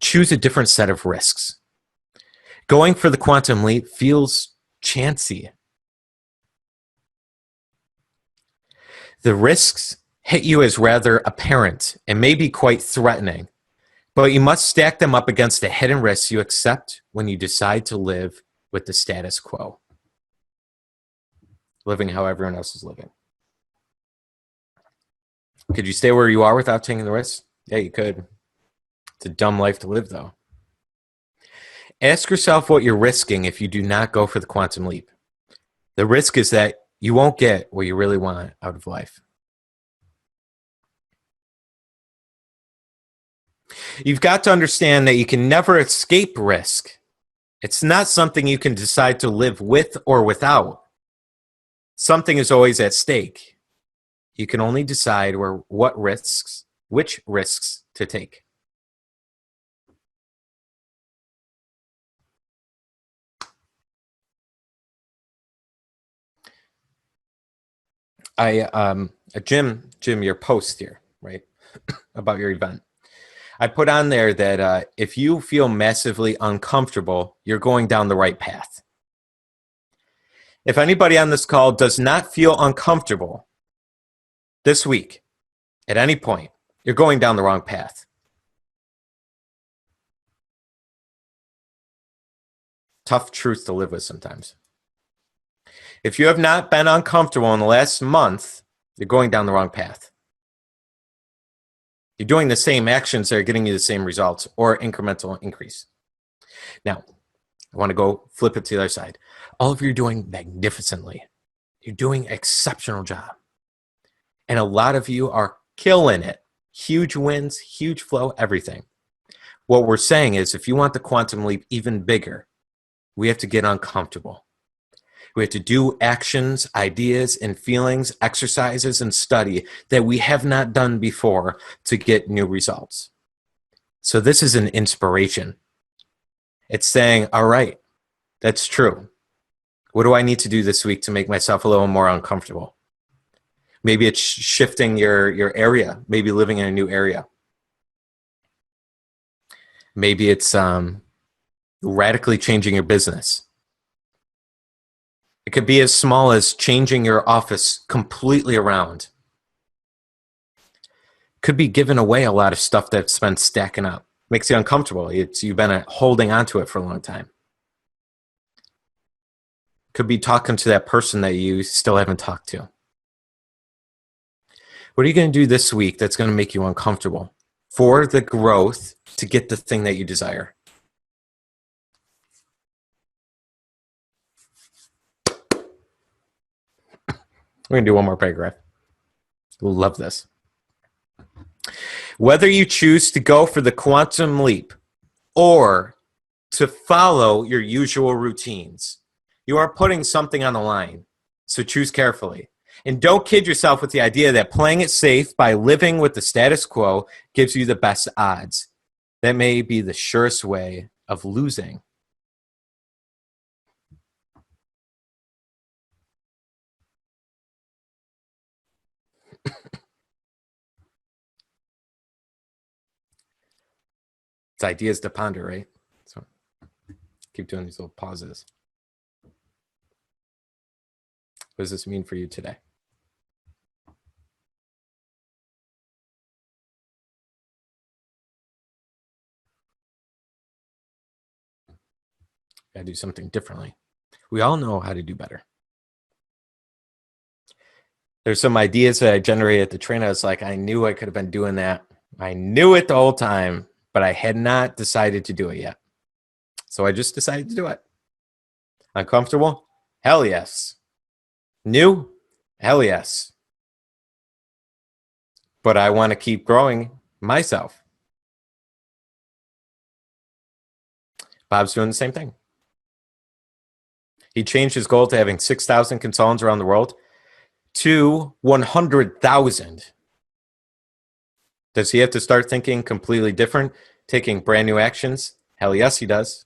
choose a different set of risks. Going for the quantum leap feels chancy. The risks hit you as rather apparent and maybe quite threatening, but you must stack them up against the hidden risks you accept when you decide to live with the status quo. Living how everyone else is living. Could you stay where you are without taking the risk? Yeah, you could. It's a dumb life to live, though. Ask yourself what you're risking if you do not go for the quantum leap. The risk is that you won't get what you really want out of life. You've got to understand that you can never escape risk. It's not something you can decide to live with or without. Something is always at stake. You can only decide which risks to take. Jim, your post here, right, about your event. I put on there that if you feel massively uncomfortable, you're going down the right path. If anybody on this call does not feel uncomfortable this week, at any point, you're going down the wrong path. Tough truth to live with sometimes. If you have not been uncomfortable in the last month, you're going down the wrong path. You're doing the same actions that are getting you the same results or incremental increase. Now, I want to go flip it to the other side. All of you are doing magnificently. You're doing an exceptional job. And a lot of you are killing it. Huge wins, huge flow, everything. What we're saying is if you want the quantum leap even bigger, we have to get uncomfortable. We have to do actions, ideas, and feelings, exercises, and study that we have not done before to get new results. So this is an inspiration. It's saying, all right, that's true. What do I need to do this week to make myself a little more uncomfortable? Maybe it's shifting your area, maybe living in a new area. Maybe it's radically changing your business. It could be as small as changing your office completely around. Could be giving away a lot of stuff that's been stacking up. Makes you uncomfortable. You've been holding on to it for a long time. Could be talking to that person that you still haven't talked to. What are you going to do this week that's going to make you uncomfortable for the growth to get the thing that you desire? We're going to do one more paragraph. We'll love this. Whether you choose to go for the quantum leap or to follow your usual routines, you are putting something on the line. So choose carefully. And don't kid yourself with the idea that playing it safe by living with the status quo gives you the best odds. That may be the surest way of losing. It's ideas to ponder, right? So keep doing these little pauses. What does this mean for you today? Gotta do something differently. We all know how to do better. There's some ideas that I generated at the train. I was like, I knew I could have been doing that. I knew it the whole time, but I had not decided to do it yet. So I just decided to do it. Uncomfortable? Hell yes. New? Hell yes. But I want to keep growing myself. Bob's doing the same thing. He changed his goal to having 6,000 consultants around the world to 100,000. Does he have to start thinking completely different, taking brand new actions? Hell yes, he does.